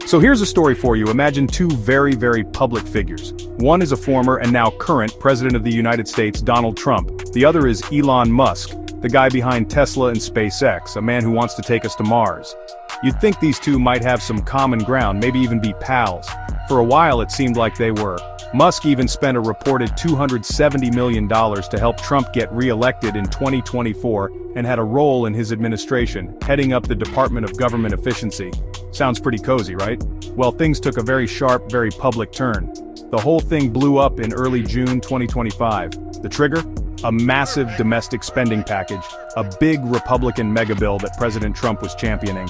So here's a story for you. Imagine two very, very public figures. One is a former and now current President of the United States, Donald Trump. The other is Elon Musk, the guy behind Tesla and SpaceX, a man who wants to take us to Mars. You'd think these two might have some common ground, maybe even be pals. For a while it seemed like they were. Musk even spent a reported $270 million to help Trump get re-elected in 2024 and had a role in his administration, heading up the Department of Government Efficiency. Sounds pretty cozy, right? Well, things took a very sharp, very public turn. The whole thing blew up in early June 2025. The trigger? A massive domestic spending package, a big Republican mega bill that President Trump was championing.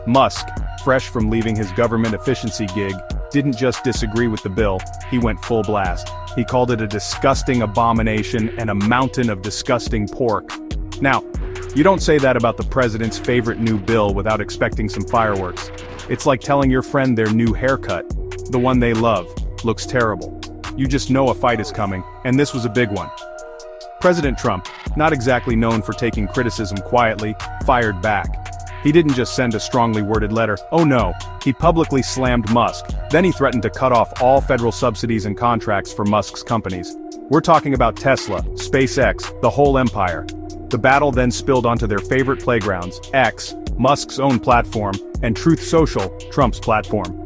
Musk, fresh from leaving his government efficiency gig, didn't just disagree with the bill, he went full blast. He called it a disgusting abomination and a mountain of disgusting pork. Now, you don't say that about the president's favorite new bill without expecting some fireworks. It's like telling your friend their new haircut, the one they love, looks terrible. You just know a fight is coming, and this was a big one. President Trump, not exactly known for taking criticism quietly, fired back. He didn't just send a strongly worded letter, oh no, he publicly slammed Musk, then he threatened to cut off all federal subsidies and contracts for Musk's companies. We're talking about Tesla, SpaceX, the whole empire. The battle then spilled onto their favorite playgrounds, X, Musk's own platform, and Truth Social, Trump's platform.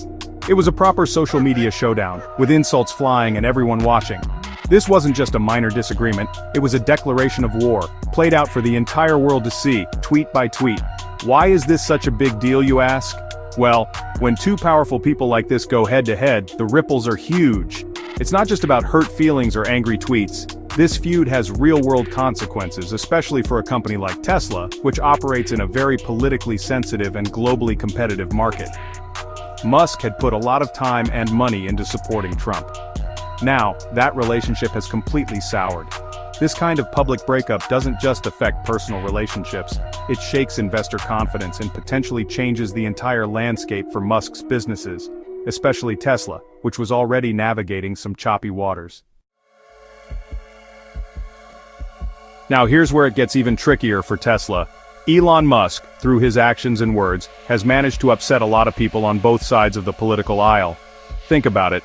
It was a proper social media showdown, with insults flying and everyone watching. This wasn't just a minor disagreement, it was a declaration of war, played out for the entire world to see, tweet by tweet. Why is this such a big deal, you ask? Well, when two powerful people like this go head-to-head, the ripples are huge. It's not just about hurt feelings or angry tweets. This feud has real-world consequences, especially for a company like Tesla, which operates in a very politically sensitive and globally competitive market. Musk had put a lot of time and money into supporting Trump. Now, that relationship has completely soured. This kind of public breakup doesn't just affect personal relationships, it shakes investor confidence and potentially changes the entire landscape for Musk's businesses, especially Tesla, which was already navigating some choppy waters. Now here's where it gets even trickier for Tesla. Elon Musk, through his actions and words, has managed to upset a lot of people on both sides of the political aisle. Think about it.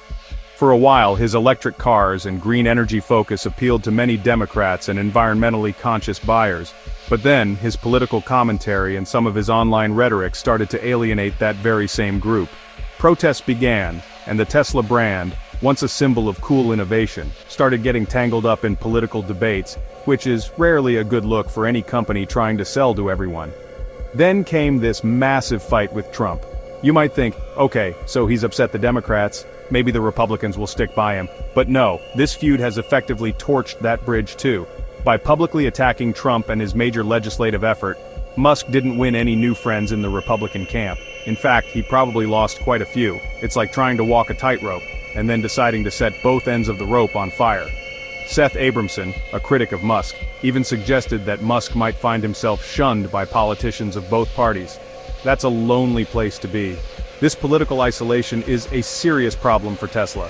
For a while, his electric cars and green energy focus appealed to many Democrats and environmentally conscious buyers. But then, his political commentary and some of his online rhetoric started to alienate that very same group. Protests began, and the Tesla brand, once a symbol of cool innovation, started getting tangled up in political debates, which is rarely a good look for any company trying to sell to everyone. Then came this massive fight with Trump. You might think, okay, so he's upset the Democrats, maybe the Republicans will stick by him. But no, this feud has effectively torched that bridge too. By publicly attacking Trump and his major legislative effort, Musk didn't win any new friends in the Republican camp. In fact, he probably lost quite a few. It's like trying to walk a tightrope, and then deciding to set both ends of the rope on fire. Seth Abramson, a critic of Musk, even suggested that Musk might find himself shunned by politicians of both parties. That's a lonely place to be. This political isolation is a serious problem for Tesla.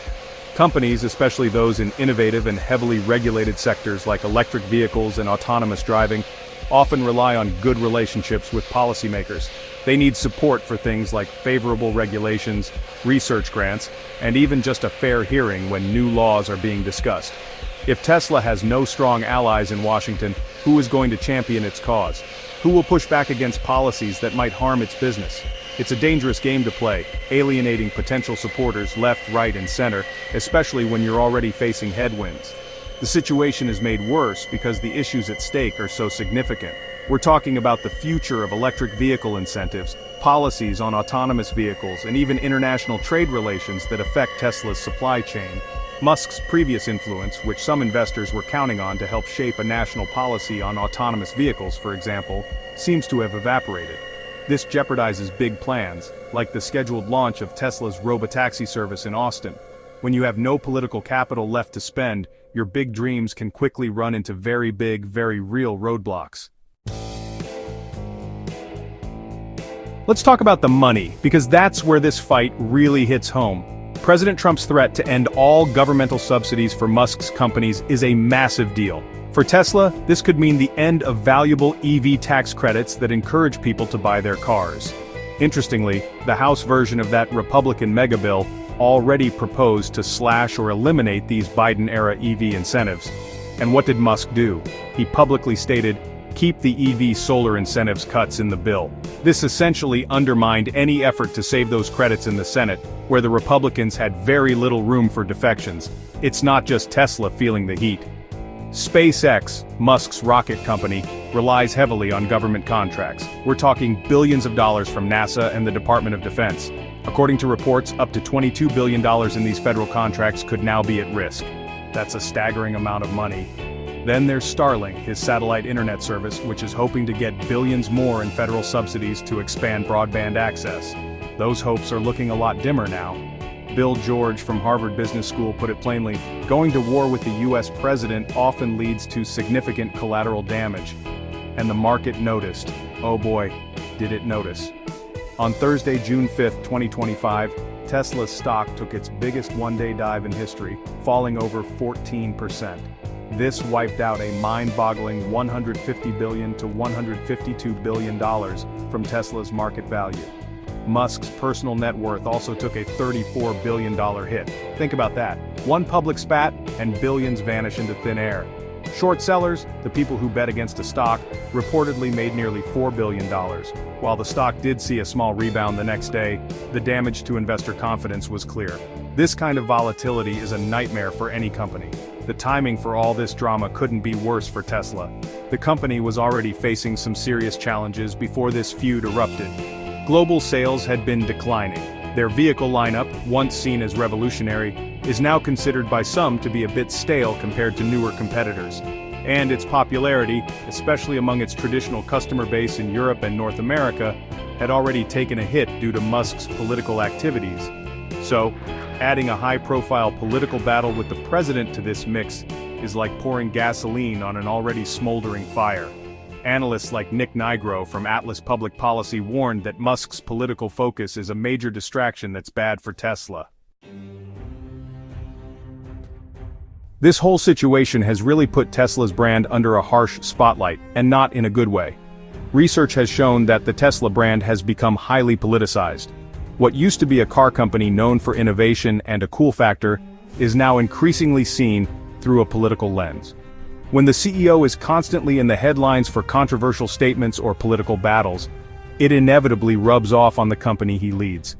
Companies, especially those in innovative and heavily regulated sectors like electric vehicles and autonomous driving, often rely on good relationships with policymakers. They need support for things like favorable regulations, research grants, and even just a fair hearing when new laws are being discussed. If Tesla has no strong allies in Washington, who is going to champion its cause? Who will push back against policies that might harm its business? It's a dangerous game to play, alienating potential supporters left, right, and center, especially when you're already facing headwinds. The situation is made worse because the issues at stake are so significant. We're talking about the future of electric vehicle incentives, policies on autonomous vehicles, and even international trade relations that affect Tesla's supply chain. Musk's previous influence, which some investors were counting on to help shape a national policy on autonomous vehicles, for example, seems to have evaporated. This jeopardizes big plans, like the scheduled launch of Tesla's robotaxi service in Austin. When you have no political capital left to spend, your big dreams can quickly run into very big, very real roadblocks. Let's talk about the money, because that's where this fight really hits home. President Trump's threat to end all governmental subsidies for Musk's companies is a massive deal. For Tesla, this could mean the end of valuable EV tax credits that encourage people to buy their cars. Interestingly, the House version of that Republican mega bill already proposed to slash or eliminate these Biden-era EV incentives. And what did Musk do? He publicly stated, "Keep the EV solar incentives cuts in the bill." This essentially undermined any effort to save those credits in the Senate, where the Republicans had very little room for defections. It's not just Tesla feeling the heat. SpaceX, Musk's rocket company, relies heavily on government contracts. We're talking billions of dollars from NASA and the Department of Defense. According to reports, up to $22 billion in these federal contracts could now be at risk. That's a staggering amount of money. Then there's Starlink, his satellite internet service, which is hoping to get billions more in federal subsidies to expand broadband access. Those hopes are looking a lot dimmer now. Bill George from Harvard Business School put it plainly, going to war with the US president often leads to significant collateral damage. And the market noticed. Oh boy, did it notice. On Thursday, June 5, 2025, Tesla's stock took its biggest one-day dive in history, falling over 14%. This wiped out a mind-boggling $150 billion to $152 billion from Tesla's market value. Musk's personal net worth also took a $34 billion hit. Think about that. One public spat, and billions vanish into thin air. Short sellers, the people who bet against a stock, reportedly made nearly $4 billion. While the stock did see a small rebound the next day, the damage to investor confidence was clear. This kind of volatility is a nightmare for any company. The timing for all this drama couldn't be worse for Tesla. The company was already facing some serious challenges before this feud erupted. Global sales had been declining. Their vehicle lineup, once seen as revolutionary, is now considered by some to be a bit stale compared to newer competitors. And its popularity, especially among its traditional customer base in Europe and North America, had already taken a hit due to Musk's political activities. So, adding a high-profile political battle with the president to this mix is like pouring gasoline on an already smoldering fire. Analysts like Nick Nigro from Atlas Public Policy warned that Musk's political focus is a major distraction that's bad for Tesla. This whole situation has really put Tesla's brand under a harsh spotlight, and not in a good way. Research has shown that the Tesla brand has become highly politicized. What used to be a car company known for innovation and a cool factor is now increasingly seen through a political lens. When the CEO is constantly in the headlines for controversial statements or political battles, it inevitably rubs off on the company he leads.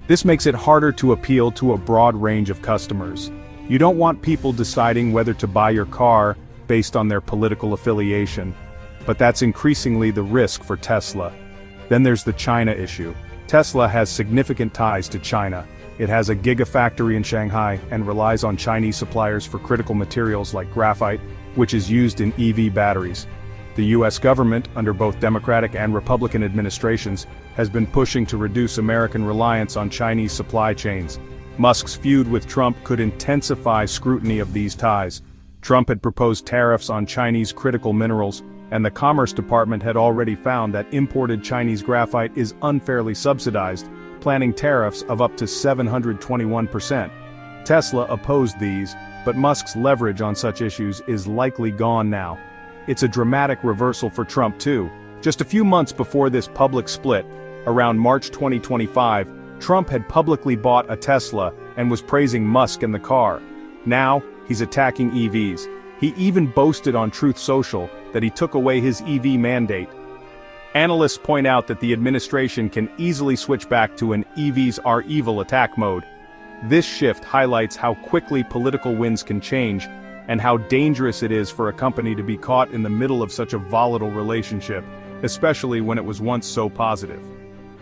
This makes it harder to appeal to a broad range of customers. You don't want people deciding whether to buy your car based on their political affiliation, but that's increasingly the risk for Tesla. Then there's the China issue. Tesla has significant ties to China. It has a gigafactory in Shanghai and relies on Chinese suppliers for critical materials like graphite, which is used in EV batteries. The US government, under both Democratic and Republican administrations, has been pushing to reduce American reliance on Chinese supply chains. Musk's feud with Trump could intensify scrutiny of these ties. Trump had proposed tariffs on Chinese critical minerals, and the Commerce Department had already found that imported Chinese graphite is unfairly subsidized, planning tariffs of up to 721%. Tesla opposed these, but Musk's leverage on such issues is likely gone now. It's a dramatic reversal for Trump too. Just a few months before this public split, around March 2025, Trump had publicly bought a Tesla and was praising Musk and the car. Now, he's attacking EVs. He even boasted on Truth Social that he took away his EV mandate. Analysts point out that the administration can easily switch back to an "EVs are evil" attack mode. This shift highlights how quickly political winds can change, and how dangerous it is for a company to be caught in the middle of such a volatile relationship, especially when it was once so positive.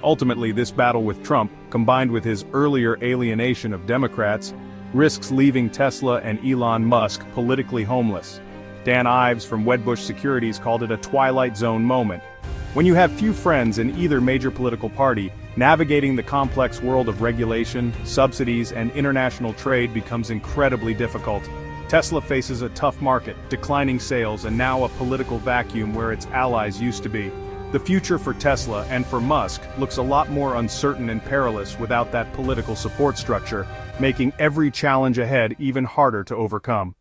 Ultimately, this battle with Trump, combined with his earlier alienation of Democrats, risks leaving Tesla and Elon Musk politically homeless. Dan Ives from Wedbush Securities called it a Twilight Zone moment. When you have few friends in either major political party, navigating the complex world of regulation, subsidies, and international trade becomes incredibly difficult. Tesla faces a tough market, declining sales, and now a political vacuum where its allies used to be. The future for Tesla and for Musk looks a lot more uncertain and perilous without that political support structure, making every challenge ahead even harder to overcome.